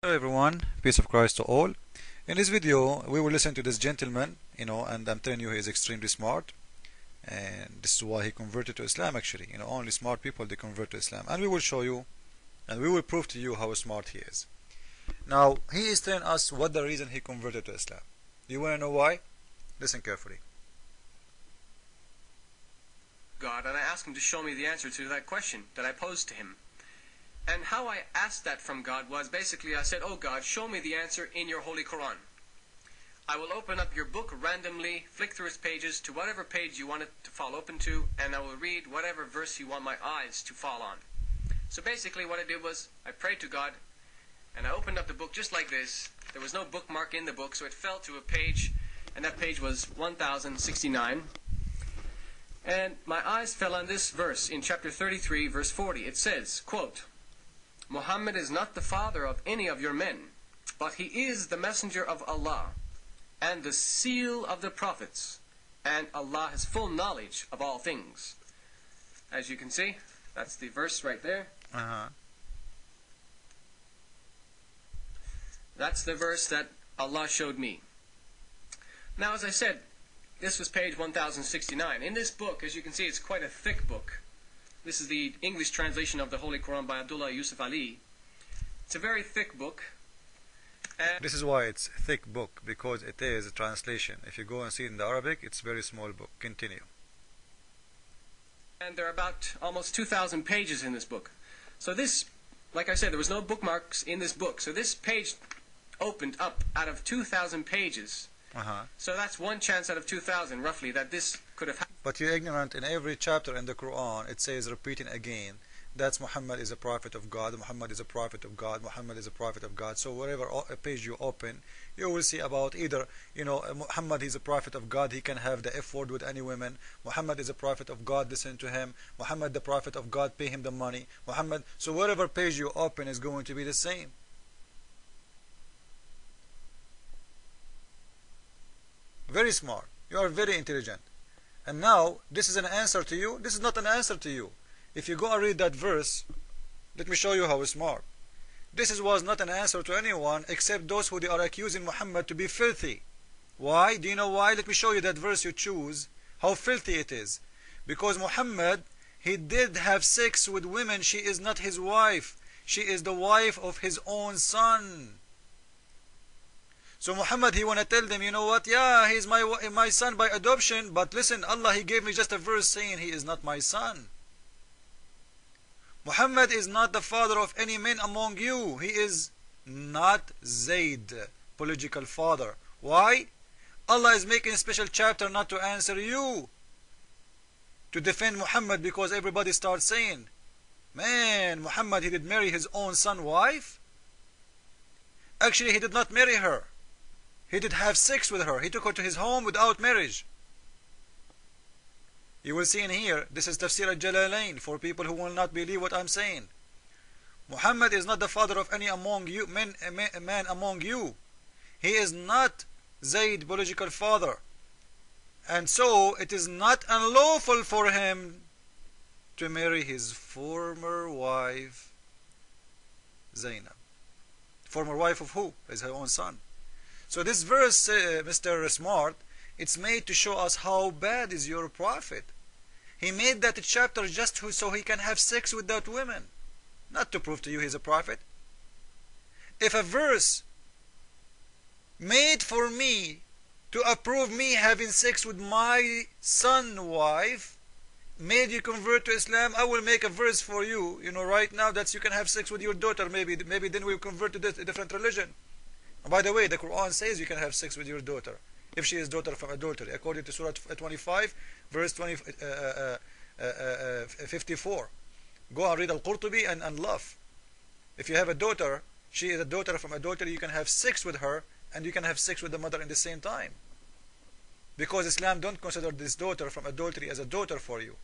Hello everyone, peace of Christ to all. In this video we will listen to this gentleman, and I'm telling you he is extremely smart, and this is why he converted to Islam actually. Only smart people they convert to Islam, and we will show you and we will prove to you how smart he is. Now he is telling us what the reason he converted to Islam. Do you want to know why? Listen carefully. God, and I asked him to show me the answer to that question that I posed to him. And how I asked that from God was basically I said, "Oh God, show me the answer in your Holy Quran. I will open up your book randomly, flick through its pages to whatever page you want it to fall open to, and I will read whatever verse you want my eyes to fall on." So basically what I did was I prayed to God, and I opened up the book just like this. There was no bookmark in the book, so it fell to a page, and that page was 1069. And my eyes fell on this verse in chapter 33, verse 40. It says, quote, "Muhammad is not the father of any of your men, but he is the messenger of Allah and the seal of the prophets, and Allah has full knowledge of all things." As you can see, that's the verse right there. That's the verse that Allah showed me. Now, as I said, this was page 1069. In this book, as you can see, it's quite a thick book. This is the English translation of the Holy Quran by Abdullah Yusuf Ali. It's a very thick book. And This is why it's a thick book, because it is a translation. If you go and see it in the Arabic, it's a very small book. Continue. there are about almost 2,000 pages in this book. So this, like I said, there was no bookmarks in this book. So this page opened up out of 2,000 pages. So that's one chance out of 2,000, roughly, that this could have happened. But you're ignorant. In every chapter in the Quran it says, repeating again, that Muhammad is a prophet of God, Muhammad is a prophet of God, Muhammad is a prophet of God. So whatever page you open, you will see about either, Muhammad is a prophet of God, he can have the F word with any women. Muhammad is a prophet of God, listen to him. Muhammad the prophet of God, pay him the money. Muhammad. So whatever page you open is going to be the same. Very smart. You are very intelligent. And now this is an answer to you. This is not an answer to you. If you go and read that verse, let me show you how smart. This was not an answer to anyone except those who they are accusing Muhammad to be filthy. Why? Do you know why? Let me show you that verse you choose, how filthy it is. Because Muhammad, he did have sex with women. She is not his wife. She is the wife of his own son. So Muhammad, he want to tell them, you know what? Yeah, he's my son by adoption, but listen, Allah, he gave me just a verse saying he is not my son. Muhammad is not the father of any man among you. He is not Zayd, biological father. Why? Allah is making a special chapter not to answer you, to defend Muhammad, because everybody starts saying, man, Muhammad, he did marry his own son wife? Actually, he did not marry her. He did have sex with her. He took her to his home without marriage. You will see in here, this is Tafsir al-Jalalain for people who will not believe what I'm saying. Muhammad is not the father of any among you, man among you. He is not Zayd, biological father. And so it is not unlawful for him to marry his former wife, Zainab. Former wife of who? Is her own son. So this verse, Mr. Smart, it's made to show us how bad is your prophet. He made that chapter just so he can have sex with that woman, not to prove to you he's a prophet. If a verse made for me to approve me having sex with my son's wife made you convert to Islam, I will make a verse for you, right now, that you can have sex with your daughter. Maybe then we'll convert to a different religion. And by the way, the Quran says you can have sex with your daughter if she is daughter from adultery, according to Surah 25, verse 54. Go and read Al-Qurtubi and laugh. If you have a daughter, she is a daughter from adultery, you can have sex with her, and you can have sex with the mother in the same time. Because Islam don't consider this daughter from adultery as a daughter for you.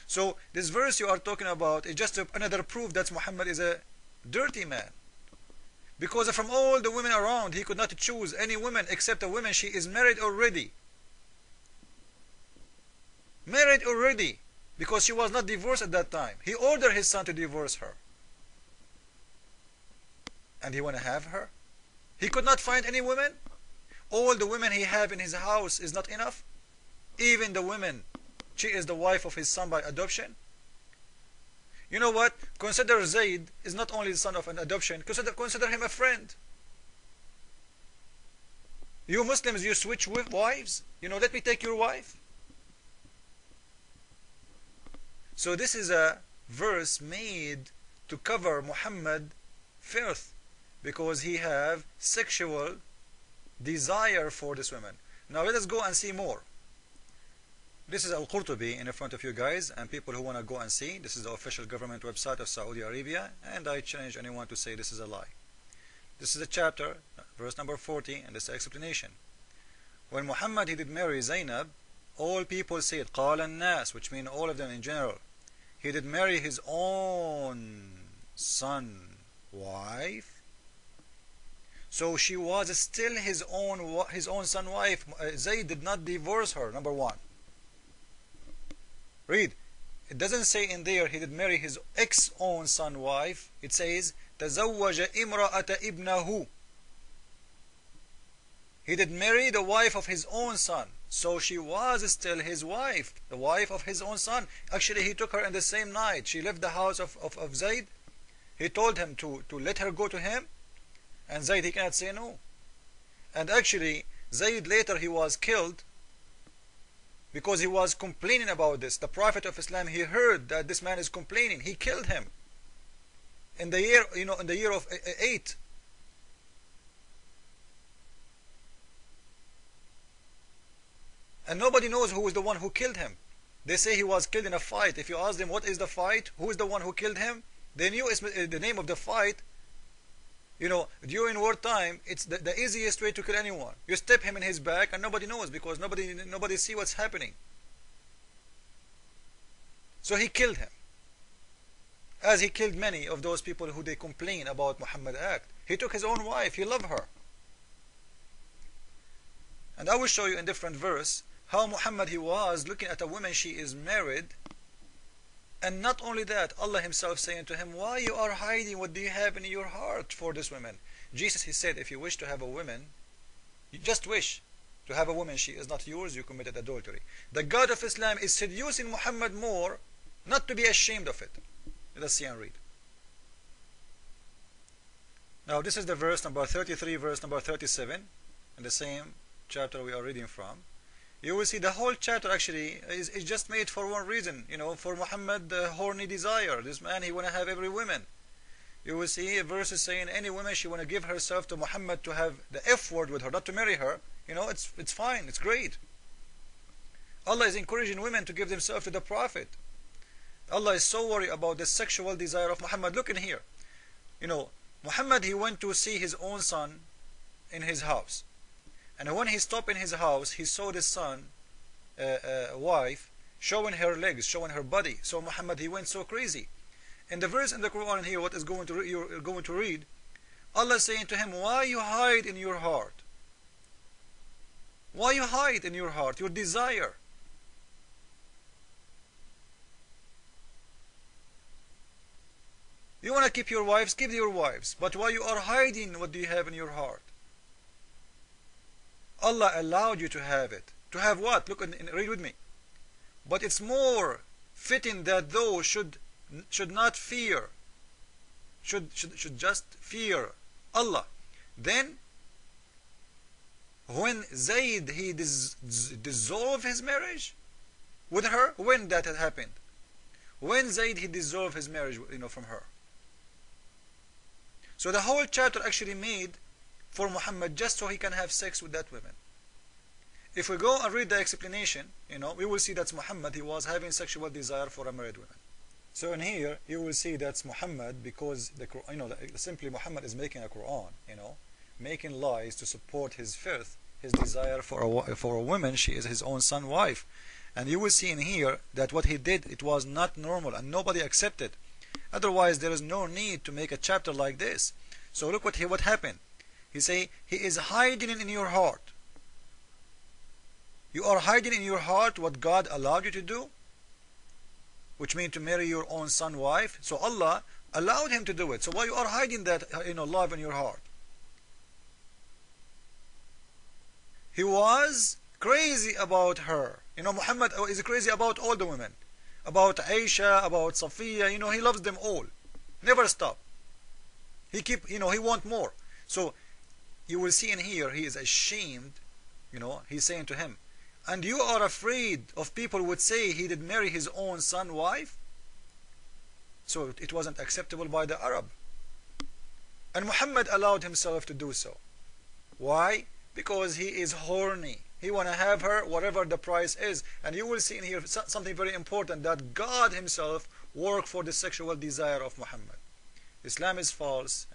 So this verse you are talking about is just another proof that Muhammad is a dirty man. Because from all the women around, he could not choose any woman except a woman she is married already. Married already. Because she was not divorced at that time. He ordered his son to divorce her. and he want to have her? He could not find any women? All the women he have in his house is not enough? Even the women, she is the wife of his son by adoption? You know what? Consider Zayd is not only the son of an adoption, consider him a friend. You Muslims, you switch with wives? You know, let me take your wife. So this is a verse made to cover Muhammad filth, because he have sexual desire for this woman. Now let us go and see more. This is Al-Qurtubi in front of you guys, and people who want to go and see. This is the official government website of Saudi Arabia, and I challenge anyone to say this is a lie. This is a chapter, verse number 40, and this is the explanation. When Muhammad he did marry Zainab, all people said قال الناس, which mean all of them in general. He did marry his own son wife, so she was still his own son wife. Zayd did not divorce her. Number one. Read. It doesn't say in there he did marry his ex-own son wife. It says تزوج امرأة ابنه. He did marry the wife of his own son, so she was still his wife, the wife of his own son. Actually, he took her in the same night. She left the house of Zayd. He told him to let her go to him, and Zayd, he cannot say no. And actually, Zayd later he was killed because he was complaining about this. The Prophet of Islam, he heard that this man is complaining. He killed him in the year, in the year of 8. And nobody knows who was the one who killed him. They say he was killed in a fight. If you ask them what is the fight, who is the one who killed him, they knew the name of the fight. During wartime, it's the easiest way to kill anyone. You stab him in his back and nobody knows, because nobody see what's happening. So he killed him, as he killed many of those people who they complain about Muhammad act. He took his own wife. He loved her. And I will show you in different verse how Muhammad he was looking at a woman, she is married, and not only that, Allah himself saying to him, why you are hiding what do you have in your heart for this woman? Jesus, he said, if you wish to have a woman, you just wish to have a woman, she is not yours, you committed adultery. The God of Islam is seducing Muhammad more, not to be ashamed of it. Let us see and read. Now this is the verse number 33, verse number 37, in the same chapter we are reading from. You will see the whole chapter actually is just made for one reason, for Muhammad, the horny desire. This man, he want to have every woman. You will see a verse is saying any woman, she want to give herself to Muhammad to have the F word with her, not to marry her. It's fine, it's great. Allah is encouraging women to give themselves to the Prophet. Allah is so worried about the sexual desire of Muhammad. Look in here. Muhammad, he went to see his own son in his house. And when he stopped in his house, he saw the son, wife, showing her legs, showing her body. So Muhammad, he went so crazy. In the verse in the Quran here, what is you're going to read, Allah is saying to him, why you hide in your heart? Why you hide in your heart, your desire? You want to keep your wives, keep your wives. But why you are hiding what do you have in your heart? Allah allowed you to have it. To have what? Look and read with me. But it's more fitting that those should not fear, should just fear Allah. Then, when Zayd he dissolved his marriage with her, when that had happened, when Zayd he dissolved his marriage, from her. So the whole chapter actually made for Muhammad just so he can have sex with that woman. If we go and read the explanation, we will see that Muhammad, he was having sexual desire for a married woman. So in here, you will see that's Muhammad, because simply Muhammad is making a Quran, making lies to support his filth, his desire for a woman, she is his own son wife. And you will see in here that what he did, it was not normal, and nobody accepted. Otherwise, there is no need to make a chapter like this. So look what happened. He say, he is hiding in your heart. You are hiding in your heart what God allowed you to do, which means to marry your own son wife. So Allah allowed him to do it. So why you are hiding that love in your heart? He was crazy about her. Muhammad is crazy about all the women, about Aisha, about Safiya. He loves them all, never stop. He want more. So you will see in here, he is ashamed. He's saying to him, and you are afraid of people would say he did marry his own son wife. So it wasn't acceptable by the Arab, and Muhammad allowed himself to do so. Why? Because he is horny. He want to have her whatever the price is. And you will see in here something very important, that God himself worked for the sexual desire of Muhammad. Islam is false.